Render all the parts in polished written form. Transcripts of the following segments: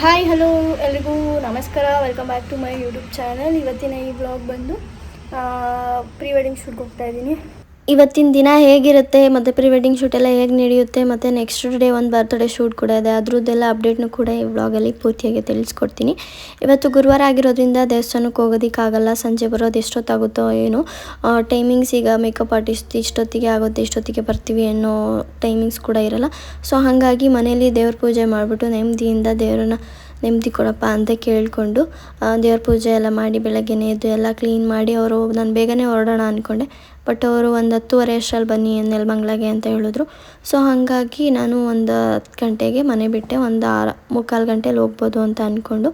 Hi hello ಎಲ್ರಿಗೂ ನಮಸ್ಕಾರ. Welcome back to my YouTube channel. ಇವತ್ತಿನ ಈ ವ್ಲಾಗ್ ಬಂದು ಪ್ರೀ ವೆಡ್ಡಿಂಗ್ ಶೂಟ್ಗೆ ಹೋಗ್ತಾ ಇದ್ದೀನಿ. ಇವತ್ತಿನ ದಿನ ಹೇಗಿರುತ್ತೆ ಮತ್ತು ಪ್ರೀ ವೆಡ್ಡಿಂಗ್ ಶೂಟ್ ಎಲ್ಲ ಹೇಗೆ ನಡೆಯುತ್ತೆ ಮತ್ತು ನೆಕ್ಸ್ಟ್ ಡೇ ಒಂದು ಬರ್ತ್ಡೇ ಶೂಟ್ ಕೂಡ ಇದೆ, ಅದ್ರದ್ದೆಲ್ಲ ಅಪ್ಡೇಟ್ನು ಕೂಡ ಈ ವ್ಲಾಗಲ್ಲಿ ಪೂರ್ತಿಯಾಗಿ ತಿಳಿಸ್ಕೊಡ್ತೀನಿ. ಇವತ್ತು ಗುರುವಾರ ಆಗಿರೋದ್ರಿಂದ ದೇವಸ್ಥಾನಕ್ಕೆ ಹೋಗೋದಕ್ಕಾಗಲ್ಲ, ಸಂಜೆ ಬರೋದು ಎಷ್ಟೊತ್ತಾಗುತ್ತೋ ಏನೋ. ಟೈಮಿಂಗ್ಸ್ ಈಗ ಮೇಕಪ್ ಆರ್ಟಿಸ್ಟ್ ಇಷ್ಟೊತ್ತಿಗೆ ಆಗುತ್ತೆ, ಇಷ್ಟೊತ್ತಿಗೆ ಬರ್ತೀವಿ ಅನ್ನೋ ಟೈಮಿಂಗ್ಸ್ ಕೂಡ ಇರೋಲ್ಲ. ಸೊ ಹಾಗಾಗಿ ಮನೇಲಿ ದೇವ್ರ ಪೂಜೆ ಮಾಡಿಬಿಟ್ಟು ನೆಮ್ಮದಿಯಿಂದ ದೇವರನ್ನ ನೆಮ್ಮದಿ ಕೊಡಪ್ಪ ಅಂತ ಕೇಳಿಕೊಂಡು ದೇವ್ರ ಪೂಜೆ ಎಲ್ಲ ಮಾಡಿ ಬೆಳಗ್ಗೆನೇ ಎದ್ದು ಎಲ್ಲ ಕ್ಲೀನ್ ಮಾಡಿ ನಾನು ಬೇಗನೆ ಹೊರಡೋಣ ಅಂದ್ಕೊಂಡೆ. ಬಟ್ ಅವರು ಒಂದು 10:30 ಅಷ್ಟರಲ್ಲಿ ಬನ್ನಿ ನೆಲಮಂಗ್ಲಗೆ ಅಂತ ಹೇಳಿದ್ರು. ಸೊ ಹಾಗಾಗಿ ನಾನು ಒಂದು 10 ಗಂಟೆಗೆ ಮನೆ ಬಿಟ್ಟೆ, ಒಂದು 3:45 ಗಂಟೆಲಿ ಹೋಗ್ಬೋದು ಅಂತ ಅಂದ್ಕೊಂಡು.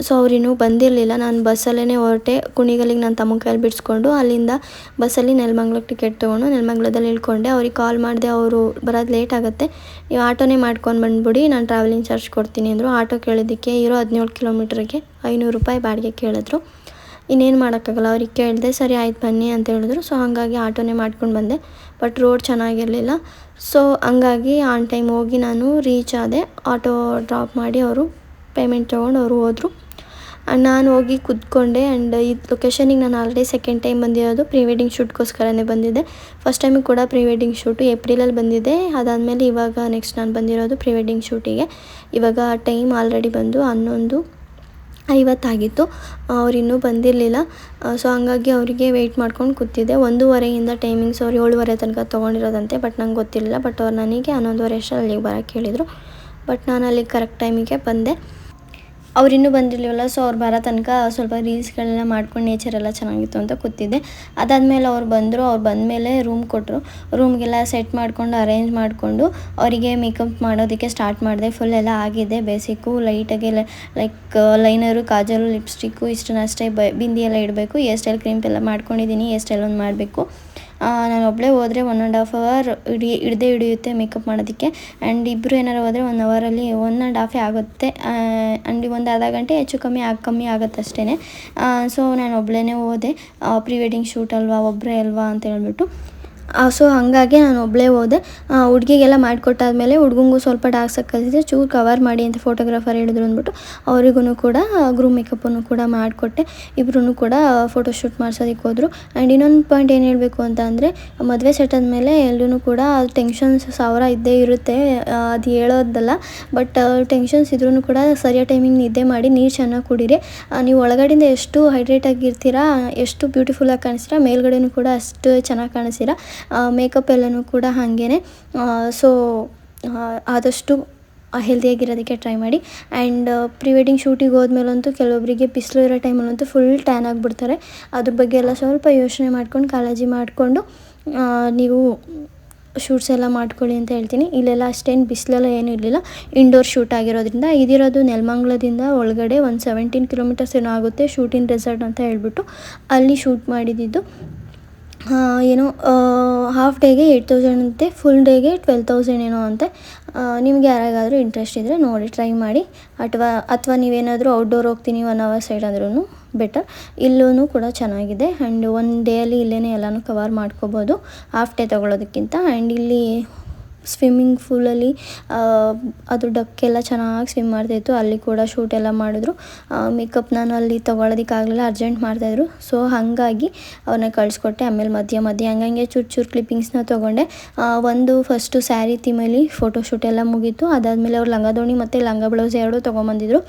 ಸೊ ಅವರಿನ್ನೂ ಬಂದಿರಲಿಲ್ಲ. ನಾನು ಬಸ್ಸಲ್ಲೇ ಹೊರಟೆ. ಕುಣಿಗಲ್ಲಿಗೆ ನನ್ನ ತಮ್ಮ ಕೈಯಲ್ಲಿ ಬಿಡಿಸ್ಕೊಂಡು ಅಲ್ಲಿಂದ ಬಸ್ಸಲ್ಲಿ ನೆಲಮಂಗ್ಲಕ್ಕೆ ಟಿಕೆಟ್ ತೊಗೊಂಡು ನೆಲಮಂಗ್ಲದಲ್ಲಿ ಇಳ್ಕೊಂಡೆ. ಅವ್ರಿಗೆ ಕಾಲ್ ಮಾಡಿದೆ, ಅವರು ಬರೋದು ಲೇಟ್ ಆಗುತ್ತೆ, ನೀವು ಆಟೋನೇ ಮಾಡ್ಕೊಂಡು ಬಂದುಬಿಡಿ, ನಾನು ಟ್ರಾವೆಲಿಂಗ್ ಚಾರ್ಜ್ ಕೊಡ್ತೀನಿ ಅಂದರು. ಆಟೋ ಕೇಳಿದ್ದಕ್ಕೆ ಇರೋ 17 ಕಿಲೋಮೀಟ್ರಿಗೆ 500 ರೂಪಾಯಿ ಬಾಡಿಗೆ ಕೇಳಿದ್ರು. ಇನ್ನೇನು ಮಾಡೋಕ್ಕಾಗಲ್ಲ, ಅವ್ರಿಗೆ ಕೇಳಿದೆ. ಸರಿ ಆಯ್ತು ಬನ್ನಿ ಅಂತ ಹೇಳಿದ್ರು. ಸೊ ಹಾಗಾಗಿ ಆಟೋನೇ ಮಾಡ್ಕೊಂಡು ಬಂದೆ. ಬಟ್ ರೋಡ್ ಚೆನ್ನಾಗಿರಲಿಲ್ಲ. ಸೊ ಹಂಗಾಗಿ ಆನ್ ಟೈಮ್ ಹೋಗಿ ನಾನು ರೀಚ್ ಆದೆ. ಆಟೋ ಡ್ರಾಪ್ ಮಾಡಿ ಅವರು ಪೇಮೆಂಟ್ ತೊಗೊಂಡು ಅವರು ಹೋದರು. ನಾನು ಹೋಗಿ ಕೂತ್ಕೊಂಡೆ. ಆ್ಯಂಡ್ ಈ ಲೊಕೇಶನಿಗೆ ನಾನು ಆಲ್ರೆಡಿ ಸೆಕೆಂಡ್ ಟೈಮ್ ಬಂದಿರೋದು. ಪ್ರೀ ವೆಡ್ಡಿಂಗ್ ಶೂಟ್ಗೋಸ್ಕರನೇ ಬಂದಿದ್ದೆ. ಫಸ್ಟ್ ಟೈಮಿಗೆ ಕೂಡ ಪ್ರೀ ವೆಡ್ಡಿಂಗ್ ಶೂಟು ಏಪ್ರಿಲಲ್ಲಿ ಬಂದಿದ್ದೆ. ಅದಾದಮೇಲೆ ಇವಾಗ ನೆಕ್ಸ್ಟ್ ನಾನು ಬಂದಿರೋದು ಪ್ರೀ ವೆಡ್ಡಿಂಗ್ ಶೂಟಿಗೆ. ಇವಾಗ ಟೈಮ್ ಆಲ್ರೆಡಿ ಬಂದು 11:50 ಅವ್ರು ಇನ್ನೂ ಬಂದಿರಲಿಲ್ಲ. ಸೊ ಹಂಗಾಗಿ ಅವರಿಗೆ ವೆಯ್ಟ್ ಮಾಡ್ಕೊಂಡು ಕೂತಿದ್ದೆ. 1:30 ಟೈಮಿಂಗ್ಸ್ ಅವ್ರು 7:30 ತನಕ ತೊಗೊಂಡಿರೋದಂತೆ. ಬಟ್ ನಂಗೆ ಗೊತ್ತಿರಲಿಲ್ಲ. ಬಟ್ ಅವ್ರು ನನಗೆ 11:30 ಅಷ್ಟರಲ್ಲಿ ಅಲ್ಲಿಗೆ ಬರೋಕ್ಕೆ ಹೇಳಿದರು. ಬಟ್ ನಾನು ಅಲ್ಲಿಗೆ ಕರೆಕ್ಟ್ ಟೈಮಿಗೆ ಬಂದೆ. ಅವ್ರಿನ್ನೂ ಬಂದಿರಲಿಲ್ಲ. ಸೊ ಅವ್ರು ಬರೋ ತನಕ ಸ್ವಲ್ಪ ರೀಲ್ಸ್ಗಳೆಲ್ಲ ಮಾಡ್ಕೊಂಡು ನೇಚರೆಲ್ಲ ಚೆನ್ನಾಗಿತ್ತು ಅಂತ ಕೂತಿದ್ದೆ. ಅದಾದಮೇಲೆ ಅವ್ರು ಬಂದರು. ಅವ್ರು ಬಂದಮೇಲೆ ರೂಮ್ ಕೊಟ್ಟರು. ರೂಮ್ಗೆಲ್ಲ ಸೆಟ್ ಮಾಡಿಕೊಂಡು ಅರೇಂಜ್ ಮಾಡಿಕೊಂಡು ಅವರಿಗೆ ಮೇಕಪ್ ಮಾಡೋದಕ್ಕೆ ಸ್ಟಾರ್ಟ್ ಮಾಡಿದೆ. ಫುಲ್ ಎಲ್ಲ ಆಗಿದೆ. ಬೇಸಿಕ್ಕು ಲೈಟಾಗಿ ಲೈಕ್ ಲೈನರು, ಕಾಜಲು, ಲಿಪ್ಸ್ಟಿಕ್ಕು ಇಷ್ಟನ್ನಷ್ಟೇ. ಬಿಂದಿ ಎಲ್ಲ ಇಡಬೇಕು. ಹೇರ್ ಸ್ಟೈಲ್ ಕ್ರೀಮ್ ಎಲ್ಲ ಮಾಡ್ಕೊಂಡಿದ್ದೀನಿ. ಹೇರ್ ಸ್ಟೈಲ್ ಒಂದು ಮಾಡಬೇಕು. ನಾನು ಒಬ್ಬಳೇ ಹೋದರೆ 1.5 ಅವರ್ ಹಿಡಿಯುತ್ತೆ ಮೇಕಪ್ ಮಾಡೋದಕ್ಕೆ. ಆ್ಯಂಡ್ ಇಬ್ಬರು ಏನಾರು ಹೋದರೆ 1 ಅವರಲ್ಲಿ 1.5 ಆಗುತ್ತೆ. ಆ್ಯಂಡ್ ಒಂದು ಅರ್ಧ ಗಂಟೆ ಹೆಚ್ಚು ಕಮ್ಮಿ ಆಗುತ್ತೆ ಅಷ್ಟೇ. ಸೊ ನಾನು ಒಬ್ಬಳೇ ಹೋದೆ. ಪ್ರೀ ವೆಡ್ಡಿಂಗ್ ಶೂಟ್ ಅಲ್ವಾ, ಒಬ್ಬರೇ ಅಲ್ವಾ ಅಂತ ಹೇಳ್ಬಿಟ್ಟು. ಸೊ ಹಾಗಾಗಿ ನಾನು ಒಬ್ಬಳೇ ಹೋದೆ. ಹುಡುಗಿಗೆಲ್ಲ ಮಾಡಿಕೊಟ್ಟಾದ್ಮೇಲೆ ಹುಡುಗಂಗೂ ಸ್ವಲ್ಪ ಡಾರ್ಕ್ಸಾಗಿ ಕಲಿಸಿದೆ. ಚೂರು ಕವರ್ ಮಾಡಿ ಅಂತ ಫೋಟೋಗ್ರಾಫರ್ ಹೇಳಿದ್ರು ಅಂದ್ಬಿಟ್ಟು ಅವರಿಗೂ ಕೂಡ ಗ್ರೂಮ್ ಮೇಕಪ್ಪನ್ನು ಕೂಡ ಮಾಡಿಕೊಟ್ಟೆ. ಇಬ್ಬರೂ ಕೂಡ ಫೋಟೋಶೂಟ್ ಮಾಡ್ಸೋದಕ್ಕೆ ಹೋದರು. ಆ್ಯಂಡ್ ಇನ್ನೊಂದು ಪಾಯಿಂಟ್ ಏನು ಹೇಳಬೇಕು ಅಂತ ಅಂದರೆ, ಮದುವೆ ಸೆಟ್ ಆದಮೇಲೆ ಎಲ್ಲರೂ ಕೂಡ ಟೆನ್ಷನ್ಸ್ 1000 ಇದ್ದೇ ಇರುತ್ತೆ. ಅದು ಹೇಳೋದಲ್ಲ. ಬಟ್ ಟೆನ್ಷನ್ಸ್ ಇದ್ರೂ ಕೂಡ ಸರಿಯಾದ ಟೈಮಿಂಗ್ ನಿದ್ದೆ ಮಾಡಿ ನೀರು ಚೆನ್ನಾಗಿ ಕುಡೀರಿ. ನೀವು ಒಳಗಡೆಯಿಂದ ಎಷ್ಟು ಹೈಡ್ರೇಟಾಗಿರ್ತೀರಾ, ಎಷ್ಟು ಬ್ಯೂಟಿಫುಲ್ಲಾಗಿ ಕಾಣಿಸ್ತೀರಾ, ಮೇಲ್ಗಡೆನೂ ಕೂಡ ಅಷ್ಟು ಚೆನ್ನಾಗಿ ಕಾಣಿಸ್ತೀರಾ. ಮೇಕಪ್ ಎಲ್ಲನೂ ಕೂಡ ಹಾಗೇ. ಸೊ ಆದಷ್ಟು ಹೆಲ್ದಿಯಾಗಿರೋದಕ್ಕೆ ಟ್ರೈ ಮಾಡಿ. ಆ್ಯಂಡ್ ಪ್ರೀ ವೆಡ್ಡಿಂಗ್ ಶೂಟಿಗೆ ಹೋದ್ಮೇಲಂತೂ ಕೆಲವೊಬ್ಬರಿಗೆ ಬಿಸಿಲು ಇರೋ ಟೈಮಲ್ಲಂತೂ ಫುಲ್ ಟ್ಯಾನ್ ಆಗಿಬಿಡ್ತಾರೆ. ಅದ್ರ ಬಗ್ಗೆ ಎಲ್ಲ ಸ್ವಲ್ಪ ಯೋಚನೆ ಮಾಡ್ಕೊಂಡು, ಕಾಳಜಿ ಮಾಡಿಕೊಂಡು ನೀವು ಶೂಟ್ಸ್ ಎಲ್ಲ ಮಾಡ್ಕೊಳ್ಳಿ ಅಂತ ಹೇಳ್ತೀನಿ. ಇಲ್ಲೆಲ್ಲ ಅಷ್ಟೇನು ಬಿಸಿಲೆಲ್ಲ ಏನೂ ಇರಲಿಲ್ಲ. ಇಂಡೋರ್ ಶೂಟ್ ಆಗಿರೋದ್ರಿಂದ. ಇದಿರೋದು ನೆಲಮಂಗ್ಲದಿಂದ ಒಳಗಡೆ ಒಂದು 17 ಕಿಲೋಮೀಟರ್ಸ್ ಏನೋ ಆಗುತ್ತೆ. ಶೂಟಿಂಗ್ ರೆಸಾರ್ಟ್ ಅಂತ ಹೇಳ್ಬಿಟ್ಟು ಅಲ್ಲಿ ಶೂಟ್ ಮಾಡಿದ್ದು. ಏನೋ ಹಾಫ್ ಡೇಗೆ 8,000 ಅಂತೆ, ಫುಲ್ ಡೇಗೆ 12,000 ಏನೋ ಅಂತೆ. ನಿಮಗೆ ಯಾರಿಗಾದರೂ ಇಂಟ್ರೆಸ್ಟ್ ಇದ್ದರೆ ನೋಡಿ ಟ್ರೈ ಮಾಡಿ. ಅಥವಾ ನೀವೇನಾದರೂ ಔಟ್ಡೋರ್ ಹೋಗ್ತೀನಿ 1 ಅವರ್ ಸೈಡ್ ಅಂದ್ರೂ ಬೆಟರ್. ಇಲ್ಲೂ ಕೂಡ ಚೆನ್ನಾಗಿದೆ. ಆ್ಯಂಡ್ 1 ಡೇಯಲ್ಲಿ ಇಲ್ಲೇ ಎಲ್ಲನೂ ಕವರ್ ಮಾಡ್ಕೋಬೋದು ಹಾಫ್ ಡೇ ತೊಗೊಳೋದಕ್ಕಿಂತ. ಆ್ಯಂಡ್ ಇಲ್ಲಿ ಸ್ವಿಮ್ಮಿಂಗ್ ಪೂಲಲ್ಲಿ ಅದು ಡಕ್ಕೆಲ್ಲ ಚೆನ್ನಾಗಿ ಸ್ವಿಮ್ ಮಾಡ್ತಾಯಿತ್ತು. ಅಲ್ಲಿ ಕೂಡ ಶೂಟ್ ಎಲ್ಲ ಮಾಡಿದ್ರು. ಮೇಕಪ್ ನಾನು ಅಲ್ಲಿ ತೊಗೊಳೋದಕ್ಕಾಗಲಿಲ್ಲ, ಅರ್ಜೆಂಟ್ ಮಾಡ್ತಾಯಿದ್ರು. ಸೊ ಹಾಗಾಗಿ ಅವ್ರನ್ನ ಕಳಿಸ್ಕೊಟ್ಟೆ. ಆಮೇಲೆ ಮಧ್ಯೆ ಹಂಗಂಗೆ ಚೂರು ಕ್ಲಿಪ್ಪಿಂಗ್ಸ್ನ ತೊಗೊಂಡೆ. ಒಂದು ಫಸ್ಟು ಸ್ಯಾರಿ ಥೀಮಲ್ಲಿ ಫೋಟೋಶೂಟ್ ಎಲ್ಲ ಮುಗೀತು. ಅದಾದಮೇಲೆ ಅವ್ರು ಲಂಗ ದಾವಣಿ ಮತ್ತು ಲಂಗ ಬ್ಲೌಸ್ ಎರಡೂ ತೊಗೊಂಬಂದಿದ್ರು.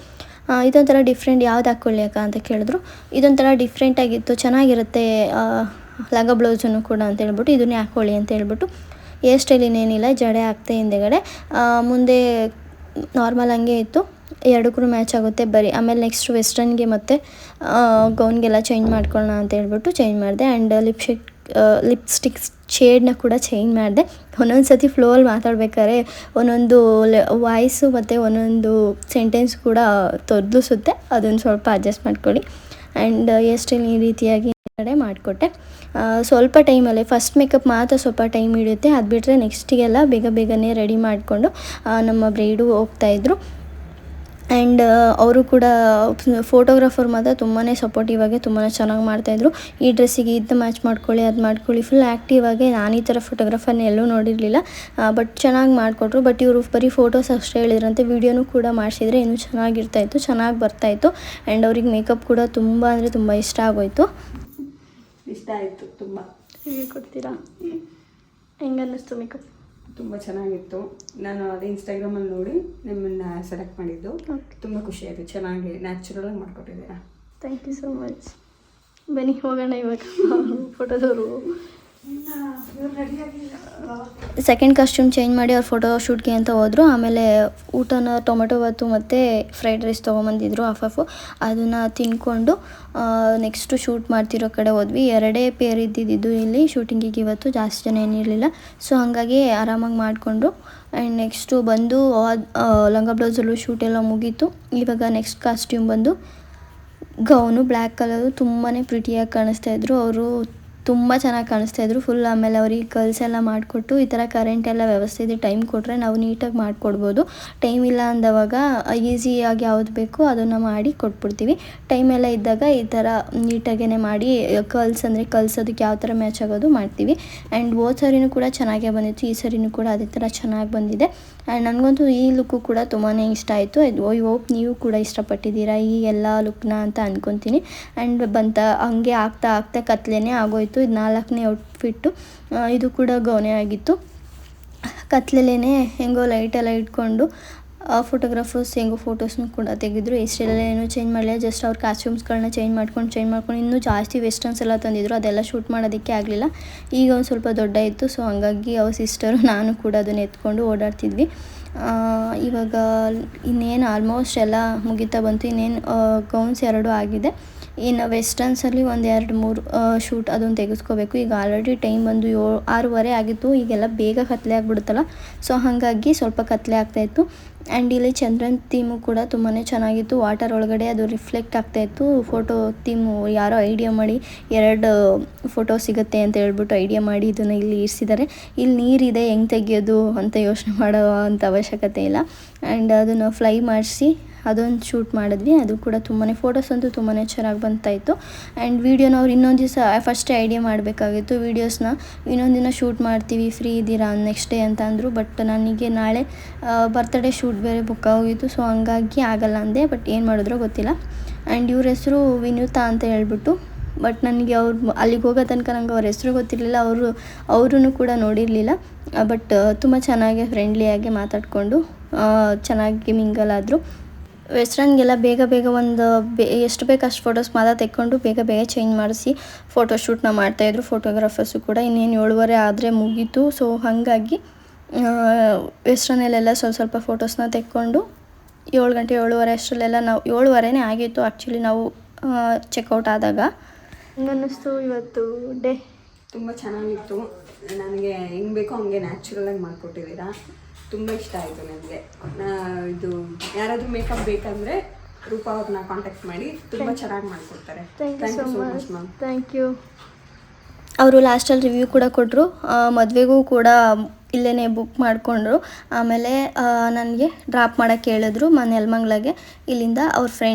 ಇದೊಂಥರ ಡಿಫ್ರೆಂಟ್, ಯಾವ್ದು ಹಾಕ್ಕೊಳ್ಳಿ ಅಕ್ಕ ಅಂತ ಕೇಳಿದ್ರು. ಇದೊಂಥರ ಡಿಫ್ರೆಂಟಾಗಿತ್ತು, ಚೆನ್ನಾಗಿರುತ್ತೆ ಲಂಗ ಬ್ಲೌಸನ್ನು ಕೂಡ ಅಂತ ಹೇಳ್ಬಿಟ್ಟು ಇದನ್ನೇ ಹಾಕ್ಕೊಳ್ಳಿ ಅಂತ ಹೇಳ್ಬಿಟ್ಟು. ಹೇರ್ ಸ್ಟೈಲ್ ಇನ್ನೇನಿಲ್ಲ, ಜಡೆ ಹಾಕ್ತೆ ಹಿಂದೆಗಡೆ, ಮುಂದೆ ನಾರ್ಮಲ್ ಹಂಗೆ ಇತ್ತು. ಎರಡಕ್ಕೂ ಮ್ಯಾಚ್ ಆಗುತ್ತೆ ಬರೀ. ಆಮೇಲೆ ನೆಕ್ಸ್ಟ್ ವೆಸ್ಟರ್ನ್ಗೆ ಮತ್ತು ಗೌನ್ಗೆಲ್ಲ ಚೇಂಜ್ ಮಾಡ್ಕೊಳ್ಳೋಣ ಅಂತ ಹೇಳ್ಬಿಟ್ಟು ಚೇಂಜ್ ಮಾಡಿದೆ. ಆ್ಯಂಡ್ ಲಿಪ್ಸ್ಟಿಕ್ಸ್ ಶೇಡ್ನ ಕೂಡ ಚೇಂಜ್ ಮಾಡಿದೆ. ಒಂದೊಂದು ಸತಿ ಫ್ಲೋಲ್ಲಿ ಮಾತಾಡ್ಬೇಕಾದ್ರೆ ಒಂದೊಂದು ವಾಯ್ಸು ಮತ್ತು ಒಂದೊಂದು ಸೆಂಟೆನ್ಸ್ ಕೂಡ ತೊದಲಿಸುತ್ತೆ. ಅದನ್ನು ಸ್ವಲ್ಪ ಅಡ್ಜಸ್ಟ್ ಮಾಡ್ಕೊಳ್ಳಿ. ಆ್ಯಂಡ್ ಹೇರ್ ಸ್ಟೈಲ್ ಈ ರೀತಿಯಾಗಿ ಮಾಡಿಕೊಟ್ಟೆ. ಸ್ವಲ್ಪ ಟೈಮಲ್ಲೇ ಫಸ್ಟ್ ಮೇಕಪ್ ಮಾತ್ರ ಸ್ವಲ್ಪ ಟೈಮ್ ಹಿಡಿಯುತ್ತೆ. ಅದು ಬಿಟ್ಟರೆ ನೆಕ್ಸ್ಟಿಗೆಲ್ಲ ಬೇಗನೆ ರೆಡಿ ಮಾಡಿಕೊಂಡು ನಮ್ಮ ಬ್ರೈಡು ಹೋಗ್ತಾಯಿದ್ರು. ಆ್ಯಂಡ್ ಆ್ಯಂಡ್ ಅವರು ಕೂಡ ಫೋಟೋಗ್ರಾಫರ್ ಮಾತ್ರ ತುಂಬಾ ಸಪೋರ್ಟಿವ್ ಆಗಿ ತುಂಬಾ ಚೆನ್ನಾಗಿ ಮಾಡ್ತಾಯಿದ್ರು. ಈ ಡ್ರೆಸ್ಸಿಗೆ ಇದು ಮ್ಯಾಚ್ ಮಾಡ್ಕೊಳ್ಳಿ, ಅದು ಮಾಡ್ಕೊಳ್ಳಿ, ಫುಲ್ ಆ್ಯಕ್ಟಿವ್ ಆಗಿ. ನಾನು ಈ ಥರ ಫೋಟೋಗ್ರಾಫರ್ನ ಎಲ್ಲೂ ನೋಡಿರಲಿಲ್ಲ, ಬಟ್ ಚೆನ್ನಾಗಿ ಮಾಡಿಕೊಟ್ರು. ಬಟ್ ಇವರು ಬರೀ ಫೋಟೋಸ್ ಅಷ್ಟೇ ಹೇಳಿದ್ರಂತೆ, ವೀಡಿಯೋನೂ ಕೂಡ ಮಾಡಿಸಿದ್ರೆ ಇನ್ನೂ ಚೆನ್ನಾಗಿರ್ತಾಯಿತ್ತು, ಚೆನ್ನಾಗಿ ಬರ್ತಾಯಿತ್ತು. ಆ್ಯಂಡ್ ಅವ್ರಿಗೆ ಮೇಕಪ್ ಕೂಡ ತುಂಬ ಅಂದರೆ ತುಂಬ ಇಷ್ಟ ಆಗೋಯಿತು. ಇಷ್ಟ ಆಯಿತು ತುಂಬ. ಕೊಡ್ತೀರಾ? ಹೆಂಗೆ ಅನ್ನಿಸ್ತು ಮೇಕಪ್? ತುಂಬ ಚೆನ್ನಾಗಿತ್ತು. ನಾನು ಅದೇ ಇನ್ಸ್ಟಾಗ್ರಾಮಲ್ಲಿ ನೋಡಿ ನಿಮ್ಮನ್ನು ಸೆಲೆಕ್ಟ್ ಮಾಡಿದ್ದು. ತುಂಬ ಖುಷಿ ಆಯಿತು, ಚೆನ್ನಾಗಿ ನ್ಯಾಚುರಲಾಗಿ ಮಾಡಿಕೊಟ್ಟಿದ್ದೀರಾ. Thank you so much. ಬನ್ನಿ ಹೋಗೋಣ ಇವಾಗ ಫೋಟೋದವರು. ಸೆಕೆಂಡ್ ಕಾಸ್ಟ್ಯೂಮ್ ಚೇಂಜ್ ಮಾಡಿ ಅವ್ರು ಫೋಟೋ ಶೂಟ್ಗೆ ಅಂತ ಹೋದರು. ಆಮೇಲೆ ಊಟನ ಟೊಮೆಟೊ ಬಾತು ಮತ್ತು ಫ್ರೈಡ್ ರೈಸ್ ತೊಗೊಂಬಂದಿದ್ರು ಹಾಫ್. ಅದನ್ನು ತಿನ್ಕೊಂಡು ನೆಕ್ಸ್ಟು ಶೂಟ್ ಮಾಡ್ತಿರೋ ಕಡೆ ಹೋದ್ವಿ. 2 ಪೇರ್ ಇದ್ದಿದ್ದು ಇಲ್ಲಿ ಶೂಟಿಂಗಿಗೆ ಇವತ್ತು, ಜಾಸ್ತಿ ಜನ ಏನಿರಲಿಲ್ಲ. ಸೊ ಹಾಗಾಗಿ ಆರಾಮಾಗಿ ಮಾಡಿಕೊಂಡು ಆ್ಯಂಡ್ ನೆಕ್ಸ್ಟು ಬಂದು ಲಂಗ ಬ್ಲೌಸಲ್ಲೂ ಶೂಟೆಲ್ಲ ಮುಗೀತು. ಇವಾಗ ನೆಕ್ಸ್ಟ್ ಕಾಸ್ಟ್ಯೂಮ್ ಬಂದು ಗೌನು ಬ್ಲ್ಯಾಕ್ ಕಲರು. ತುಂಬಾ ಪ್ರಿಟಿಯಾಗಿ ಕಾಣಿಸ್ತಾಯಿದ್ರು ಅವರು, ತುಂಬ ಚೆನ್ನಾಗಿ ಕಾಣಿಸ್ತಾಯಿದ್ರು ಫುಲ್. ಆಮೇಲೆ ಅವ್ರಿಗೆ ಕಲ್ಸ್ ಎಲ್ಲ ಮಾಡಿಕೊಟ್ಟು, ಈ ಥರ ಕರೆಂಟ್ ಎಲ್ಲ ವ್ಯವಸ್ಥೆ ಇದೆ, ಟೈಮ್ ಕೊಟ್ಟರೆ ನಾವು ನೀಟಾಗಿ ಮಾಡಿಕೊಡ್ಬೋದು. ಟೈಮ್ ಇಲ್ಲ ಅಂದವಾಗ ಈಸಿಯಾಗಿ ಯಾವ್ದು ಬೇಕೋ ಅದನ್ನು ಮಾಡಿ ಕೊಟ್ಬಿಡ್ತೀವಿ. ಟೈಮ್ ಎಲ್ಲ ಇದ್ದಾಗ ಈ ಥರ ನೀಟಾಗೇ ಮಾಡಿ ಕಲ್ಸ್ ಅಂದರೆ ಕಲ್ಸೋದಕ್ಕೆ ಯಾವ ಥರ ಮ್ಯಾಚ್ ಆಗೋದು ಮಾಡ್ತೀವಿ. ಆ್ಯಂಡ್ ಹೋದ ಸರಿನೂ ಕೂಡ ಚೆನ್ನಾಗೇ ಬಂದಿತ್ತು, ಈ ಸರಿನೂ ಕೂಡ ಅದೇ ಥರ ಚೆನ್ನಾಗಿ ಬಂದಿದೆ. ಆ್ಯಂಡ್ ನನಗಂತೂ ಈ ಲುಕ್ಕು ಕೂಡ ತುಂಬಾ ಇಷ್ಟ ಆಯಿತು. ಐ ಹೋಪ್ ನೀವು ಕೂಡ ಇಷ್ಟಪಟ್ಟಿದ್ದೀರಾ ಈ ಎಲ್ಲ ಲುಕ್ನ ಅಂತ ಅಂದ್ಕೊತೀನಿ. ಆ್ಯಂಡ್ ಹಂಗೆ ಆಗ್ತಾ ಕತ್ಲೇನೆ ಆಗೋಯಿತು. ಇದು 4ನೇ ಔಟ್ಫಿಟ್ಟು. ಇದು ಕೂಡ ಗೌನೆ ಆಗಿತ್ತು. ಕತ್ಲೆಲ್ಲೇ ಹೆಂಗೋ ಲೈಟೆಲ್ಲ ಇಟ್ಕೊಂಡು ಫೋಟೋಗ್ರಾಫರ್ಸ್ ಹೆಂಗೋ ಫೋಟೋಸ್ನೂ ಕೂಡ ತೆಗೆದ್ರು. ಇಷ್ಟೆಲ್ಲ ಏನೂ ಚೇಂಜ್ ಮಾಡಲಿಲ್ಲ, ಜಸ್ಟ್ ಅವ್ರ ಕಾಸ್ಟ್ಯೂಮ್ಸ್ಗಳನ್ನ ಚೇಂಜ್ ಮಾಡ್ಕೊಂಡು ಇನ್ನೂ ಜಾಸ್ತಿ ವೆಸ್ಟರ್ನ್ಸ್ ಎಲ್ಲ ತಂದಿದ್ರು, ಅದೆಲ್ಲ ಶೂಟ್ ಮಾಡೋದಕ್ಕೆ ಆಗಲಿಲ್ಲ. ಈಗ ಒಂದು ಸ್ವಲ್ಪ ದೊಡ್ಡ ಇತ್ತು, ಸೊ ಹಂಗಾಗಿ ಅವ್ರ ಸಿಸ್ಟರು ನಾನು ಕೂಡ ಅದನ್ನು ಎತ್ಕೊಂಡು ಓಡಾಡ್ತಿದ್ವಿ. ಇವಾಗ ಇನ್ನೇನು ಆಲ್ಮೋಸ್ಟ್ ಎಲ್ಲ ಮುಗಿತಾ ಬಂತು. ಇನ್ನೇನು ಗೌನ್ಸ್ 2 ಆಗಿದೆ. ಇನ್ನು ವೆಸ್ಟರ್ನ್ಸಲ್ಲಿ 1-2-3 ಶೂಟ್ ಅದನ್ನು ತೆಗೆಸ್ಕೋಬೇಕು. ಈಗ ಆಲ್ರೆಡಿ ಟೈಮ್ ಬಂದು 6:30 ಆಗಿತ್ತು. ಈಗೆಲ್ಲ ಬೇಗ ಕತ್ಲೆ ಆಗಿಬಿಡುತ್ತಲ್ಲ, ಸೊ ಹಾಗಾಗಿ ಸ್ವಲ್ಪ ಕತ್ಲೆ ಆಗ್ತಾಯಿತ್ತು. ಆ್ಯಂಡ್ ಇಲ್ಲಿ ಚಂದ್ರನ್ ಥೀಮು ಕೂಡ ತುಂಬಾ ಚೆನ್ನಾಗಿತ್ತು. ವಾಟರ್ ಒಳಗಡೆ ಅದು ರಿಫ್ಲೆಕ್ಟ್ ಆಗ್ತಾಯಿತ್ತು. ಫೋಟೋ ಥೀಮು ಯಾರೋ ಐಡಿಯಾ ಮಾಡಿ 2 ಫೋಟೋ ಸಿಗುತ್ತೆ ಅಂತ ಹೇಳ್ಬಿಟ್ಟು ಐಡಿಯಾ ಮಾಡಿ ಇದನ್ನು ಇಲ್ಲಿ ಇರಿಸಿದ್ದಾರೆ. ಇಲ್ಲಿ ನೀರಿದೆ, ಹೆಂಗೆ ತೆಗಿಯೋದು ಅಂತ ಯೋಚನೆ ಮಾಡೋ ಅಂಥ ಅವಶ್ಯಕತೆ ಇಲ್ಲ. ಆ್ಯಂಡ್ ಅದನ್ನು ಫ್ಲೈ ಮಾಡಿಸಿ ಅದೊಂದು ಶೂಟ್ ಮಾಡಿದ್ವಿ. ಅದು ಕೂಡ ಫೋಟೋಸ್ ಅಂತೂ ತುಂಬಾ ಚೆನ್ನಾಗಿ ಬಂತಾಯಿತ್ತು. ಆ್ಯಂಡ್ ವೀಡಿಯೋನ ಅವ್ರು ಇನ್ನೊಂದು ದಿವಸ ಫಸ್ಟೇ ಐಡಿಯಾ ಮಾಡಬೇಕಾಗಿತ್ತು, ವೀಡಿಯೋಸ್ನ ಇನ್ನೊಂದು ದಿನ ಶೂಟ್ ಮಾಡ್ತೀವಿ, ಫ್ರೀ ಇದ್ದೀರಾ ನೆಕ್ಸ್ಟ್ ಡೇ ಅಂತ ಅಂದರು. ಬಟ್ ನನಗೆ ನಾಳೆ ಬರ್ತ್ಡೇ ಶೂಟ್ ಬೇರೆ ಬುಕ್ ಆಗೋಗಿತ್ತು, ಸೊ ಹಂಗಾಗಿ ಆಗಲ್ಲ ಅಂದೆ. ಬಟ್ ಏನು ಮಾಡಿದ್ರೋ ಗೊತ್ತಿಲ್ಲ. ಆ್ಯಂಡ್ ಇವ್ರ ಹೆಸರು ವಿನುತಾ ಅಂತ ಹೇಳ್ಬಿಟ್ಟು, ಬಟ್ ನನಗೆ ಅವ್ರು ಅಲ್ಲಿಗೆ ಹೋಗೋ ತನಕ ನಂಗೆ ಅವ್ರ ಹೆಸರು ಗೊತ್ತಿರಲಿಲ್ಲ, ಅವರೂ ಕೂಡ ನೋಡಿರಲಿಲ್ಲ. ಬಟ್ ತುಂಬ ಚೆನ್ನಾಗಿ ಫ್ರೆಂಡ್ಲಿಯಾಗಿ ಮಾತಾಡಿಕೊಂಡು ಚೆನ್ನಾಗಿ ಮಿಂಗಲ್ ಆದರು. ವೆಸ್ಟರ್ನ್ಗೆಲ್ಲ ಬೇಗ ಒಂದು ಎಷ್ಟು ಬೇಕು ಅಷ್ಟು ಫೋಟೋಸ್ ಮಾತ್ರ ತೆಕ್ಕೊಂಡು ಬೇಗ ಚೇಂಜ್ ಮಾಡಿಸಿ ಫೋಟೋಶೂಟ್ನ ಮಾಡ್ತಾಯಿದ್ರು ಫೋಟೋಗ್ರಾಫರ್ಸು ಕೂಡ. ಇನ್ನೇನು 7:30 ಆದರೆ ಮುಗೀತು. ಸೊ ಹಾಗಾಗಿ ವೆಸ್ಟರ್ನಲ್ಲೆಲ್ಲ ಸ್ವಲ್ಪ ಫೋಟೋಸ್ನ ತೆಕ್ಕೊಂಡು 7 ಗಂಟೆ 7:30 ಅಷ್ಟರಲ್ಲೆಲ್ಲ ನಾವು 7:30ನೇ ಆಗಿತ್ತು ಆ್ಯಕ್ಚುಲಿ ನಾವು ಚೆಕ್ಔಟ್ ಆದಾಗ. ಹಂಗನ್ನಿಸ್ತು ಇವತ್ತು ಡೇ? ತುಂಬ ಚೆನ್ನಾಗಿತ್ತು. ನನಗೆ ಹೆಂಗೆ ಬೇಕೋ ಹಂಗೆ ನ್ಯಾಚುರಲಾಗಿ ಮಾಡಿಕೊಟ್ಟಿದ್ದೀರಾ. ತುಂಬ ಇಷ್ಟ ಆಯಿತು ನನಗೆ. ಇದು ಯಾರಾದರೂ ಮೇಕಪ್ ಬೇಕಂದರೆ ರೂಪಾ ಅವ್ರನ್ನ ಕಾಂಟ್ಯಾಕ್ಟ್ ಮಾಡಿ, ತುಂಬ ಚೆನ್ನಾಗಿ ಮಾಡಿಕೊಡ್ತಾರೆ. Thank you so much ma'am. Thank you. ಅವರು ಲಾಸ್ಟಲ್ಲಿ ರಿವ್ಯೂ ಕೂಡ ಕೊಟ್ಟರು. ಮದುವೆಗೂ ಕೂಡ ಇಲ್ಲೇ ಬುಕ್ ಮಾಡಿಕೊಂಡ್ರು. ಆಮೇಲೆ ನನಗೆ ಡ್ರಾಪ್ ಮಾಡೋಕ್ಕೆ ಹೇಳಿದ್ರು ನೆಲಮಂಗ್ಲಾಗೆ. ಇಲ್ಲಿಂದ ಅವ್ರ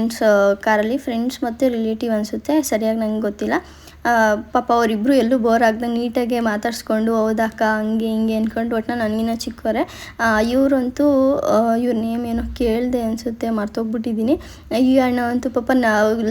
ಕಾರಲ್ಲಿ ಫ್ರೆಂಡ್ಸ್ ಮತ್ತು ರಿಲೇಟಿವ್ ಅನಿಸುತ್ತೆ, ಸರಿಯಾಗಿ ನಂಗೆ ಗೊತ್ತಿಲ್ಲ. ಪಾಪ ಅವರಿಬ್ಬರು ಎಲ್ಲೂ ಬೋರ್ ಆಗ್ದಂಗೆ ನೀಟಾಗೆ ಮಾತಾಡಿಸ್ಕೊಂಡು ಹೌದಾಕ ಹಂಗೆ ಹಿಂಗೆ ಅಂದ್ಕೊಂಡು, ಒಟ್ಟಿನ ನನಗಿನ್ನ ಚಿಕ್ಕವರೇ. ಇವರಂತೂ ಇವ್ರ ನೇಮ್ ಏನೋ ಕೇಳಿದೆ ಅನಿಸುತ್ತೆ, ಮರ್ತೋಗ್ಬಿಟ್ಟಿದ್ದೀನಿ. ಈ ಅಣ್ಣ ಅಂತೂ ಪಾಪ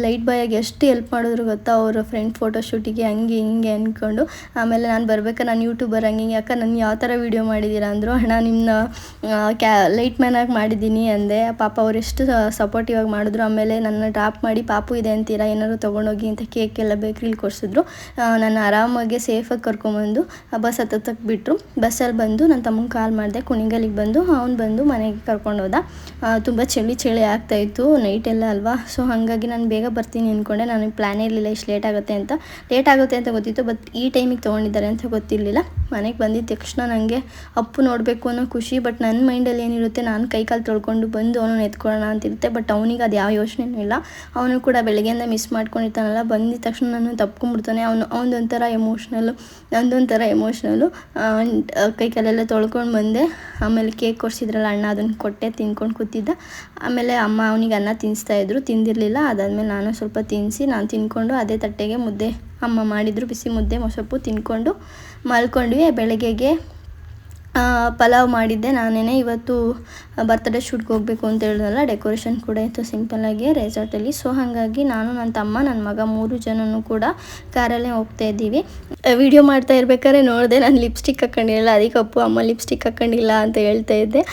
ಲೈಟ್ ಬಾಯಾಗಿ ಎಷ್ಟು ಹೆಲ್ಪ್ ಮಾಡಿದ್ರು ಗೊತ್ತಾ ಅವ್ರ ಫ್ರೆಂಡ್ ಫೋಟೋಶೂಟಿಗೆ, ಹಂಗೆ ಹಿಂಗೆ ಅಂದ್ಕೊಂಡು. ಆಮೇಲೆ ನಾನು ಬರ್ಬೇಕಾದ್ರೆ ನಾನು ಯೂಟ್ಯೂಬರ್ ಹಂಗೆ ಯಾಕೆ ನಾನು ಯಾವ ಥರ ವೀಡಿಯೋ ಮಾಡಿದ್ದೀರಾ ಅಂದರು. ಅಣ್ಣ ನಿಮ್ಮನ್ನ ಲೈಟ್ ಮ್ಯಾನಾಗಿ ಮಾಡಿದ್ದೀನಿ ಅಂದೆ. ಪಾಪ ಅವ್ರು ಎಷ್ಟು ಸಪೋರ್ಟಿವ್ ಆಗಿ ಮಾಡಿದ್ರು. ಆಮೇಲೆ ನನ್ನ ಡ್ರಾಪ್ ಮಾಡಿ ಪಾಪು ಇದೆ ಅಂತೀರಾ ಏನಾದ್ರು ತೊಗೊಂಡೋಗಿ ಅಂತ ಕೇಕ್ ಎಲ್ಲ ಬೇಕ್ರಿಲಿ ಕೊಡಿಸಿದ್ರು. ನಾನು ಆರಾಮಾಗಿ ಸೇಫಾಗಿ ಕರ್ಕೊಂಬಂದು ಬಸ್ ಹತ್ತಕ್ಕೆ ಬಿಟ್ಟರು. ಬಸ್ಸಲ್ಲಿ ಬಂದು ನನ್ನ ತಮ್ಮಂಗೆ ಕಾಲ್ ಮಾಡಿದೆ, ಕುಣಿಗಲ್ಲಿಗೆ ಬಂದು ಅವ್ನು ಬಂದು ಮನೆಗೆ ಕರ್ಕೊಂಡೋದ. ತುಂಬ ಚಳಿ ಆಗ್ತಾಯಿತ್ತು ನೈಟೆಲ್ಲ ಅಲ್ವಾ, ಸೊ ಹಾಗಾಗಿ ನಾನು ಬೇಗ ಬರ್ತೀನಿ ಅಂದ್ಕೊಂಡೆ. ನನಗೆ ಪ್ಲ್ಯಾನೇ ಇರಲಿಲ್ಲ ಇಷ್ಟು ಲೇಟ್ ಆಗುತ್ತೆ ಅಂತ ಗೊತ್ತಿತ್ತು, ಬಟ್ ಈ ಟೈಮಿಗೆ ತೊಗೊಂಡಿದ್ದಾರೆ ಅಂತ ಗೊತ್ತಿರಲಿಲ್ಲ. ಮನೆಗೆ ಬಂದಿದ್ದ ತಕ್ಷಣ ನನಗೆ ಅಪ್ಪು ನೋಡಬೇಕು ಅನ್ನೋ ಖುಷಿ. ಬಟ್ ನನ್ನ ಮೈಂಡಲ್ಲಿ ಏನಿರುತ್ತೆ, ನಾನು ಕಾಲು ತೊಳ್ಕೊಂಡು ಬಂದು ಅವನನ್ನು ಎತ್ಕೊಳ್ಳೋಣ ಅಂತಿರುತ್ತೆ. ಬಟ್ ಅವನಿಗೆ ಅದು ಯಾವ ಯೋಚನೆಯೂ ಇಲ್ಲ. ಅವನು ಕೂಡ ಬೆಳಗ್ಗೆಯಿಂದ ಮಿಸ್ ಮಾಡ್ಕೊಂಡಿರ್ತಾನಲ್ಲ, ಬಂದಿದ್ದ ತಕ್ಷಣ ನಾನು ತಪ್ಕೊಂಬಿಟ್ಟು ಕುತ್ಕೊಂಡ್ಬಿಡ್ತಾನೆ. ಅವನದೊಂಥರ ಎಮೋಷ್ನಲ್ಲು, ನಂದೊಂಥರ ಎಮೋಷ್ನಲ್ಲು. ಕೈ ಕಾಲೆಲ್ಲ ತೊಳ್ಕೊಂಡು ಬಂದೆ. ಆಮೇಲೆ ಕೇಕ್ ಕೊಡಿಸಿದ್ರಲ್ಲ ಅಣ್ಣ, ಅದನ್ನು ಕೊಟ್ಟೆ, ತಿನ್ಕೊಂಡು ಕೂತಿದ್ದ. ಆಮೇಲೆ ಅಮ್ಮ ಅವನಿಗೆ ಅನ್ನ ತಿನ್ನಿಸ್ತಾಯಿದ್ರು, ತಿಂದಿರಲಿಲ್ಲ. ಅದಾದಮೇಲೆ ನಾನು ಸ್ವಲ್ಪ ತಿನ್ನಿಸಿ ನಾನು ತಿನ್ಕೊಂಡು ಅದೇ ತಟ್ಟೆಗೆ ಮುದ್ದೆ ಅಮ್ಮ ಮಾಡಿದರು, ಬಿಸಿ ಮುದ್ದೆ ಮೊಸಪ್ಪು ತಿನ್ಕೊಂಡು ಮಲ್ಕೊಂಡ್ವಿ. ಬೆಳಗ್ಗೆಗೆ ಪಲಾವ್ ಮಾಡಿದ್ದೆ ನಾನೇ. ಇವತ್ತು ಬರ್ತ್ಡೇ ಶೂಟ್ಗೆ ಹೋಗಬೇಕು ಅಂತ ಹೇಳಿದ್ನಲ್ಲ, ಡೆಕೋರೇಷನ್ ಕೂಡ ಇತ್ತು ಸಿಂಪಲ್ಲಾಗಿ ರೆಸಾರ್ಟಲ್ಲಿ. ಸೊ ಹಾಗಾಗಿ ನಾನು, ನನ್ನ ತಮ್ಮ, ನನ್ನ ಮಗ 3 ಜನನೂ ಕೂಡ ಕಾರಲ್ಲೇ ಹೋಗ್ತಾ ಇದ್ದೀವಿ. ವಿಡಿಯೋ ಮಾಡ್ತಾ ಇರ್ಬೇಕಾದ್ರೆ ನೋಡಿದೆ ನಾನು ಲಿಪ್ಸ್ಟಿಕ್ ಹಾಕ್ಕೊಂಡಿಲ್ಲ. ಅದಕ್ಕೆ ಅಪ್ಪು ಅಮ್ಮ ಲಿಪ್ಸ್ಟಿಕ್ ಹಾಕ್ಕೊಂಡಿಲ್ಲ ಅಂತ ಹೇಳ್ತಾ ಇದ್ದೆ.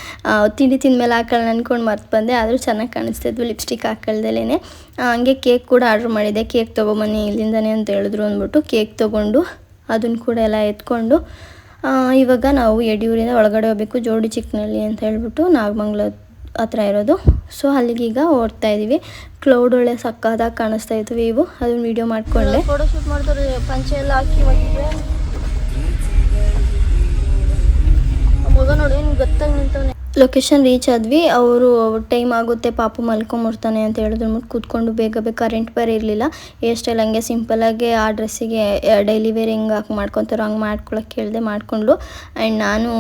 ತಿಂಡಿ ತಿಂದಮೇಲೆ ಹಾಕೊಳ್ಳೋಣ ಅಂದ್ಕೊಂಡು ಮರ್ತು ಬಂದೆ. ಆದರೂ ಚೆನ್ನಾಗಿ ಕಾಣಿಸ್ತಾಯಿದ್ವು ಲಿಪ್ಸ್ಟಿಕ್ ಹಾಕೊಳ್ದಲೇ. ಹಂಗೆ ಕೇಕ್ ಕೂಡ ಆರ್ಡ್ರ್ ಮಾಡಿದ್ದೆ. ಕೇಕ್ ತೊಗೊಬನ್ನಿ ಇಲ್ಲಿಂದನೇ ಅಂತ ಹೇಳಿದ್ರು ಅಂದ್ಬಿಟ್ಟು ಕೇಕ್ ತೊಗೊಂಡು ಅದನ್ನು ಕೂಡ ಎಲ್ಲ ಎತ್ಕೊಂಡು ಇವಾಗ ನಾವು ಯಡಿಯೂರಿಂದ ಒಳಗಡೆ ಹೋಗಬೇಕು, ಜೋಡಿ ಚಿಕ್ಕನಹಳ್ಳಿ ಅಂತ ಹೇಳ್ಬಿಟ್ಟು ನಾಗಮಂಗಲ ಹತ್ರ ಇರೋದು. ಸೊ ಅಲ್ಲಿಗೀಗ ಓಡ್ತಾ ಇದ್ದೀವಿ. ಕ್ಲೌಡ್ ಒಳ್ಳೆ ಸಕ್ಕತ್ತಾಗಿ ಕಾಣಿಸ್ತಾ ಇದ್ವಿ. ಇವು ಅದನ್ನ ವೀಡಿಯೋ ಮಾಡಿಕೊಂಡೆ. ಫೋಟೋ ಶೂಟ್ ಮಾಡ್ತಾರೆ, ಪಂಚೆ ಎಲ್ಲ ಹಾಕಿ ಹೋಗಿದ್ರೆ ಮಗ ನೋಡಿ ಗೊತ್ತಾಗಿ ನಿಂತವನೆ. ಲೊಕೇಶನ್ ರೀಚ್ ಆದ್ವಿ. ಅವರು ಟೈಮ್ ಆಗುತ್ತೆ, ಪಾಪು ಮಲ್ಕೊಂಬಿಡ್ತಾನೆ ಅಂತ ಹೇಳಿದ್ರು. ಕೂತ್ಕೊಂಡು ಬೇಗ ಕರೆಂಟ್ ಬೇರೆ ಇರಲಿಲ್ಲ. ಹೇರ್ ಸ್ಟೈಲ್ ಹಂಗೆ ಸಿಂಪಲ್ಲಾಗಿ ಆ ಡ್ರೆಸ್ಸಿಗೆ ಡೈಲಿ ವೇರ್ ಹೆಂಗೆ ಹಾಕಿ ಮಾಡ್ಕೊತಾರೋ ಹಂಗೆ ಮಾಡ್ಕೊಳಕ್ಕೆ ಕೇಳಿದೆ, ಮಾಡಿಕೊಂಡ್ಲು. ಆ್ಯಂಡ್ ನಾನು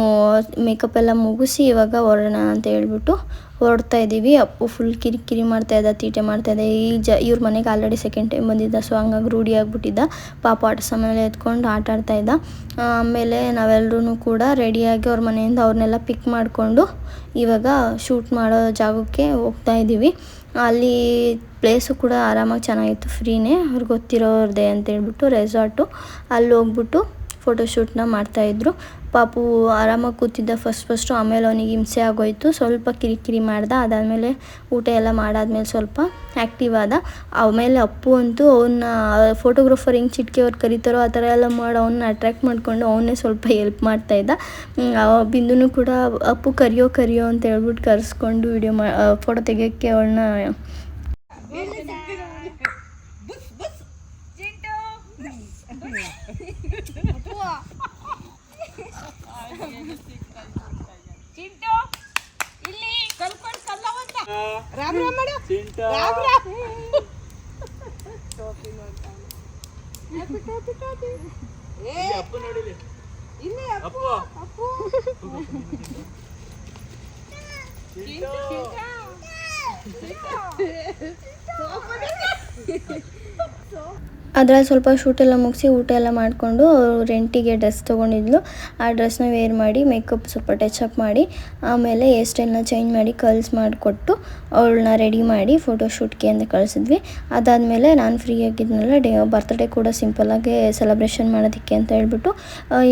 ಮೇಕಪ್ ಎಲ್ಲ ಮುಗಿಸಿ ಇವಾಗ ಹೊರಡೋಣ ಅಂತ ಹೇಳ್ಬಿಟ್ಟು ಹೊರಡ್ತಾ ಇದ್ದೀವಿ. ಅಪ್ಪು ಫುಲ್ ಕಿರಿಕಿರಿ ಮಾಡ್ತಾಯಿದ್ದ, ತೀಟೆ ಮಾಡ್ತಾಯಿದ್ದ. ಇವ್ರ ಮನೆಗೆ ಆಲ್ರೆಡಿ ಸೆಕೆಂಡ್ ಟೈಮ್ ಬಂದಿದ್ದ. ಸೊ ಹಂಗಾಗಿ ರೂಢಿ ಆಗಿಬಿಟ್ಟಿದ್ದ. ಪಾಪ ಆಟ ಸಮಯ ಎತ್ಕೊಂಡು ಆಟ ಆಡ್ತಾಯಿದ್ದ. ಆಮೇಲೆ ನಾವೆಲ್ಲರೂ ಕೂಡ ರೆಡಿಯಾಗಿ ಅವ್ರ ಮನೆಯಿಂದ ಅವ್ರನ್ನೆಲ್ಲ ಪಿಕ್ ಮಾಡಿಕೊಂಡು ಇವಾಗ ಶೂಟ್ ಮಾಡೋ ಜಾಗಕ್ಕೆ ಹೋಗ್ತಾ ಇದ್ದೀವಿ. ಅಲ್ಲಿ ಪ್ಲೇಸು ಕೂಡ ಆರಾಮಾಗಿ ಚೆನ್ನಾಗಿತ್ತು, ಫ್ರೀನೇ, ಅವ್ರಿಗೆ ಗೊತ್ತಿರೋರದೇ ಅಂತೇಳ್ಬಿಟ್ಟು ರೆಸಾರ್ಟು. ಅಲ್ಲಿ ಹೋಗ್ಬಿಟ್ಟು ಫೋಟೋಶೂಟ್ನ ಮಾಡ್ತಾಯಿದ್ರು. ಪಾಪು ಆರಾಮಾಗಿ ಕೂತಿದ್ದ ಫಸ್ಟು. ಆಮೇಲೆ ಅವನಿಗೆ ಹಿಂಸೆ ಆಗೋಯಿತು, ಸ್ವಲ್ಪ ಕಿರಿಕಿರಿ ಮಾಡ್ದ. ಅದಾದಮೇಲೆ ಊಟ ಎಲ್ಲ ಮಾಡಾದ್ಮೇಲೆ ಸ್ವಲ್ಪ ಆ್ಯಕ್ಟಿವ್ ಆದ. ಆಮೇಲೆ ಅಪ್ಪು ಅಂತೂ ಅವನ್ನ ಫೋಟೋಗ್ರಾಫರ್ ಹೆಂಗೆ ಚಿಟ್ಕೆ ಅವ್ರು ಕರೀತಾರೋ ಆ ಥರ ಎಲ್ಲ ಮಾಡಿ ಅವನ್ನ ಅಟ್ರ್ಯಾಕ್ಟ್ ಮಾಡಿಕೊಂಡು ಅವನ್ನೇ ಸ್ವಲ್ಪ ಹೆಲ್ಪ್ ಮಾಡ್ತಾಯಿದ್ದ. ಬಿಂದುನು ಕೂಡ ಅಪ್ಪು ಕರಿಯೋ ಅಂತ ಹೇಳ್ಬಿಟ್ಟು ಕರೆಸ್ಕೊಂಡು ವಿಡಿಯೋ ಫೋಟೋ ತೆಗಿಯೋಕ್ಕೆ ಅವಳನ್ನ ಅದರಲ್ಲಿ ಸ್ವಲ್ಪ ಶೂಟೆಲ್ಲ ಮುಗಿಸಿ ಊಟ ಎಲ್ಲ ಮಾಡಿಕೊಂಡು ರೆಂಟಿಗೆ ಡ್ರೆಸ್ ತೊಗೊಂಡಿದ್ಲು. ಆ ಡ್ರೆಸ್ನ ವೇರ್ ಮಾಡಿ ಮೇಕಪ್ ಸ್ವಲ್ಪ ಟಚಪ್ ಮಾಡಿ ಆಮೇಲೆ ಹೇರ್ ಸ್ಟೈಲ್ನ ಚೇಂಜ್ ಮಾಡಿ ಕರ್ಲ್ಸ್ ಮಾಡಿಕೊಟ್ಟು ಅವಳನ್ನ ರೆಡಿ ಮಾಡಿ ಫೋಟೋಶೂಟ್ಗೆ ಅಂತ ಕಳಿಸಿದ್ವಿ. ಅದಾದಮೇಲೆ ನಾನು ಫ್ರೀ ಆಗಿದ್ನಲ್ಲ, ಬರ್ತ್ಡೇ ಕೂಡ ಸಿಂಪಲ್ಲಾಗಿ ಸೆಲೆಬ್ರೇಷನ್ ಮಾಡೋದಕ್ಕೆ ಅಂತ ಹೇಳ್ಬಿಟ್ಟು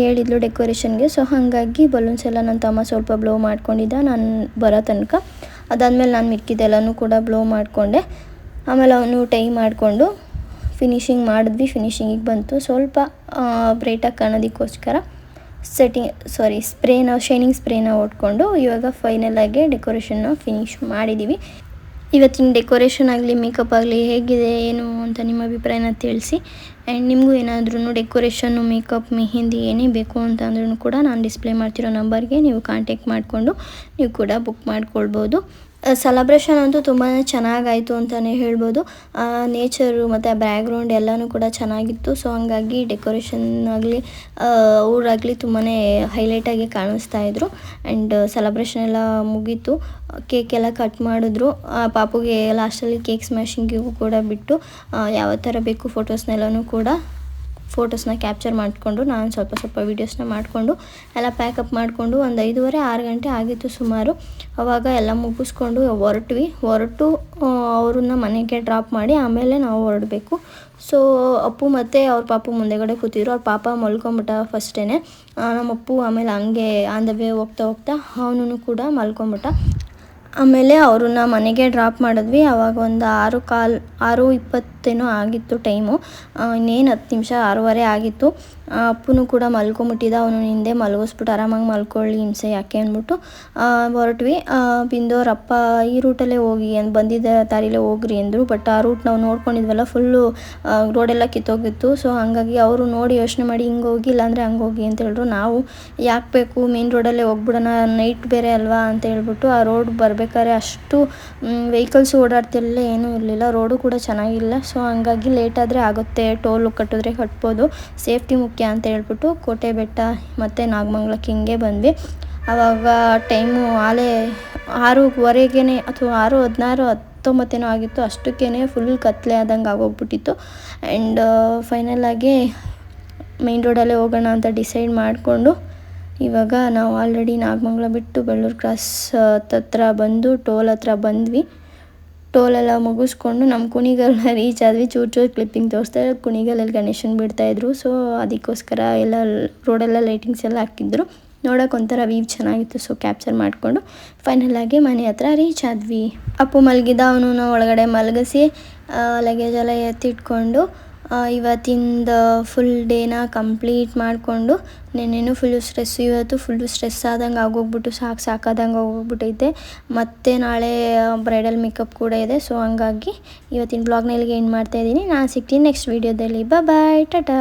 ಹೇಳಿದ್ಲು ಡೆಕೋರೇಷನ್ಗೆ. ಸೊ ಹಾಗಾಗಿ ಬಲೂನ್ಸ್ ಎಲ್ಲ ನನ್ನ ತಮ್ಮ ಸ್ವಲ್ಪ ಬ್ಲೋ ಮಾಡ್ಕೊಂಡಿದ್ದ ನಾನು ಬರೋ ತನಕ. ಅದಾದಮೇಲೆ ನಾನು ಮಿಕ್ಕಿದ್ದೆಲ್ಲನೂ ಕೂಡ ಬ್ಲೋ ಮಾಡಿಕೊಂಡೆ. ಆಮೇಲೆ ಅವನು ಟೈ ಮಾಡಿಕೊಂಡು ಫಿನಿಶಿಂಗ್ ಮಾಡಿದ್ವಿ. ಫಿನಿಶಿಂಗಿಗೆ ಬಂತು. ಸ್ವಲ್ಪ ಬ್ರೈಟಾಗಿ ಕಾಣೋದಕ್ಕೋಸ್ಕರ ಶೈನಿಂಗ್ ಸ್ಪ್ರೇನ ಹೊಡ್ಕೊಂಡು ಇವಾಗ ಫೈನಲಾಗಿ ಡೆಕೋರೇಷನ್ನ ಫಿನಿಶ್ ಮಾಡಿದ್ದೀವಿ. ಇವತ್ತಿನ ಡೆಕೋರೇಷನ್ ಆಗಲಿ ಮೇಕಪ್ ಆಗಲಿ ಹೇಗಿದೆ ಏನು ಅಂತ ನಿಮ್ಮ ಅಭಿಪ್ರಾಯನ ತಿಳಿಸಿ. ಆ್ಯಂಡ್ ನಿಮಗೂ ಏನಾದ್ರೂ ಡೆಕೋರೇಷನ್ನು ಮೇಕಪ್ ಮೆಹಂದಿ ಏನೇ ಬೇಕು ಅಂತ ಅಂದ್ರೂ ಕೂಡ ನಾನು ಡಿಸ್ಪ್ಲೇ ಮಾಡ್ತಿರೋ ನಂಬರ್ಗೆ ನೀವು ಕಾಂಟ್ಯಾಕ್ಟ್ ಮಾಡಿಕೊಂಡು ನೀವು ಕೂಡ ಬುಕ್ ಮಾಡ್ಕೊಳ್ಬೋದು. ಸೆಲೆಬ್ರೇಷನ್ ಅಂತೂ ತುಂಬಾ ಚೆನ್ನಾಗಾಯಿತು ಅಂತಲೇ ಹೇಳ್ಬೋದು. ನೇಚರು ಮತ್ತು ಬ್ಯಾಕ್ಗ್ರೌಂಡ್ ಎಲ್ಲನೂ ಕೂಡ ಚೆನ್ನಾಗಿತ್ತು. ಸೊ ಹಂಗಾಗಿ ಡೆಕೋರೇಷನ್ ಆಗಲಿ ಅವರಾಗಲಿ ತುಂಬಾ ಹೈಲೈಟಾಗಿ ಕಾಣಿಸ್ತಾಯಿದ್ರು. ಆ್ಯಂಡ್ ಸೆಲೆಬ್ರೇಷನ್ ಎಲ್ಲ ಮುಗೀತು. ಕೇಕ್ ಎಲ್ಲ ಕಟ್ ಮಾಡಿದ್ರು. ಪಾಪುಗೆ ಲಾಸ್ಟಲ್ಲಿ ಕೇಕ್ ಸ್ಮ್ಯಾಶಿಂಗಿಗೂ ಕೂಡ ಬಿಟ್ಟು ಯಾವ ಥರ ಬೇಕು ಫೋಟೋಸ್ನೆಲ್ಲನೂ ಕೂಡ ಫೋಟೋಸ್ನ ಕ್ಯಾಪ್ಚರ್ ಮಾಡಿಕೊಂಡು ನಾನು ಸ್ವಲ್ಪ ವೀಡಿಯೋಸ್ನ ಮಾಡಿಕೊಂಡು ಎಲ್ಲ ಪ್ಯಾಕಪ್ ಮಾಡಿಕೊಂಡು ಒಂದು 5:30-6 ಗಂಟೆ ಆಗಿತ್ತು ಸುಮಾರು. ಆವಾಗ ಎಲ್ಲ ಮುಗಿಸ್ಕೊಂಡು ಹೊರಟು ಅವ್ರನ್ನ ಮನೆಗೆ ಡ್ರಾಪ್ ಮಾಡಿ ಆಮೇಲೆ ನಾವು ಹೊರಡಬೇಕು. ಸೊ ಅಪ್ಪು ಮತ್ತು ಅವ್ರ ಪಾಪು ಮುಂದೆಗಡೆ ಕೂತಿದ್ರು. ಅವ್ರ ಪಾಪ ಮಲ್ಕೊಂಬಿಟ್ಟ ಫಸ್ಟೇ. ನಮ್ಮ ಅಪ್ಪು ಆಮೇಲೆ ಹಂಗೆ ಆನ್ ದ ವೇ ಹೋಗ್ತಾ ಅವನು ಕೂಡ ಮಲ್ಕೊಂಬಿಟ್ಟ. ಆಮೇಲೆ ಅವ್ರನ್ನ ಮನೆಗೆ ಡ್ರಾಪ್ ಮಾಡಿದ್ವಿ. ಆವಾಗ ಒಂದು 6:20 ಆಗಿತ್ತು ಟೈಮು. ಇನ್ನೇನು 10 ನಿಮಿಷ 6:15 ಆಗಿತ್ತು. ಅಪ್ಪನೂ ಕೂಡ ಮಲ್ಕೊಂಬಿಟ್ಟಿದ್ದ. ಅವನು ಹಿಂದೆ ಮಲಗಿಸ್ಬಿಟ್ಟು ಆರಾಮಾಗಿ ಮಲ್ಕೊಳ್ಳಿ, ಹಿಂಸೆ ಯಾಕೆ ಅಂದ್ಬಿಟ್ಟು ಹೊರಟ್ವಿ. ಬಿಂದೋರಪ್ಪ ಈ ರೂಟಲ್ಲೇ ಹೋಗಿ ಬಂದಿದ್ದ ದಾರಿಲೇ ಹೋಗ್ರಿ ಅಂದರು. ಬಟ್ ಆ ರೂಟ್ ನಾವು ನೋಡ್ಕೊಂಡಿದ್ವಲ್ಲ ಫುಲ್ಲು ರೋಡೆಲ್ಲ ಕಿತ್ತೋಗಿತ್ತು. ಸೊ ಹಾಗಾಗಿ ಅವರು ನೋಡಿ ಯೋಚನೆ ಮಾಡಿ ಹಿಂಗೆ ಹೋಗಿ ಇಲ್ಲಾಂದರೆ ಹಂಗೆ ಹೋಗಿ ಅಂತ ಹೇಳಿದ್ರು. ನಾವು ಯಾಕೆ ಬೇಕು ಮೇನ್ ರೋಡಲ್ಲೇ ಹೋಗ್ಬಿಡೋಣ, ನೈಟ್ ಬೇರೆ ಅಲ್ವಾ ಅಂತ ಹೇಳ್ಬಿಟ್ಟು ಆ ರೋಡ್ ಬರಬೇಕು ಹೋಗ್ಬೇಕಾದ್ರೆ ಅಷ್ಟು ವೆಹಿಕಲ್ಸು ಓಡಾಡ್ತಿರಲಿಲ್ಲ, ಏನೂ ಇರಲಿಲ್ಲ, ರೋಡು ಕೂಡ ಚೆನ್ನಾಗಿಲ್ಲ. ಸೊ ಹಂಗಾಗಿ ಲೇಟಾದರೆ ಆಗುತ್ತೆ, ಟೋಲ್ ಕಟ್ಟಿದ್ರೆ ಕಟ್ಬೋದು, ಸೇಫ್ಟಿ ಮುಖ್ಯ ಅಂತ ಹೇಳ್ಬಿಟ್ಟು ಕೋಟೆ ಬೆಟ್ಟ ಮತ್ತು ನಾಗಮಂಗಲಕ್ಕೆ ಹಿಂಗೆ ಬಂದ್ವಿ. ಆವಾಗ ಟೈಮು ಆಲೇ 6:15 ಅಥವಾ 6:16-19 ಆಗಿತ್ತು. ಅಷ್ಟಕ್ಕೇ ಫುಲ್ ಕತ್ಲೆ ಆದಂಗೆ ಆಗೋಗ್ಬಿಟ್ಟಿತ್ತು. ಆ್ಯಂಡ್ ಫೈನಲಾಗಿ ಮೇನ್ ರೋಡಲ್ಲೇ ಹೋಗೋಣ ಅಂತ ಡಿಸೈಡ್ ಮಾಡಿಕೊಂಡು ಇವಾಗ ನಾವು ಆಲ್ರೆಡಿ ನಾಗಮಂಗಲ ಬಿಟ್ಟು ಬೆಳ್ಳೂರು ಕ್ರಾಸ್ ಹತ್ರ ಬಂದು ಟೋಲ್ ಹತ್ರ ಬಂದ್ವಿ. ಟೋಲೆಲ್ಲ ಮುಗಿಸ್ಕೊಂಡು ನಮ್ಮ ಕುಣಿಗಲ್ನ ರೀಚ್ ಆದ್ವಿ. ಚೂರು ಕ್ಲಿಪ್ಪಿಂಗ್ ತೋರಿಸ್ತಾ ಕುಣಿಗಲಲ್ಲಿ ಗಣೇಶನ ಬಿಡ್ತಾಯಿದ್ರು. ಸೊ ಅದಕ್ಕೋಸ್ಕರ ಎಲ್ಲ ರೋಡೆಲ್ಲ ಲೈಟಿಂಗ್ಸ್ ಎಲ್ಲ ಹಾಕಿದ್ರು, ನೋಡೋಕೆ ಒಂಥರ ವ್ಯೂ ಚೆನ್ನಾಗಿತ್ತು. ಸೊ ಕ್ಯಾಪ್ಚರ್ ಮಾಡಿಕೊಂಡು ಫೈನಲಾಗಿ ಮನೆ ಹತ್ರ ರೀಚ್ ಆದ್ವಿ. ಅಪ್ಪು ಮಲಗಿದ, ಅವನು ಒಳಗಡೆ ಮಲಗಿಸಿ ಲಗೇಜೆಲ್ಲ ಎತ್ತಿಟ್ಕೊಂಡು ಇವತ್ತಿಂದ ಫುಲ್ ಡೇನ ಕಂಪ್ಲೀಟ್ ಮಾಡಿಕೊಂಡು, ನೆನ್ನೆನೂ ಫುಲ್ಲು ಸ್ಟ್ರೆಸ್ಸು, ಇವತ್ತು ಫುಲ್ಲು ಸ್ಟ್ರೆಸ್ ಆದಂಗೆ ಆಗೋಗ್ಬಿಟ್ಟು ಸಾಕಾದಂಗೆ ಆಗೋಗ್ಬಿಟ್ಟೈತೆ. ಮತ್ತು ನಾಳೆ ಬ್ರೈಡಲ್ ಮೇಕಪ್ ಕೂಡ ಇದೆ. ಸೊ ಹಂಗಾಗಿ ಇವತ್ತಿನ ಬ್ಲಾಗ್ನ ಇಲ್ಲಿಗೆ ಎಂಡ್ ಮಾಡ್ತಾಯಿದ್ದೀನಿ. ನಾನು ಸಿಗ್ತೀನಿ ನೆಕ್ಸ್ಟ್ ವೀಡಿಯೋದಲ್ಲಿ. ಬಾಯ್, ಟಾಟಾ.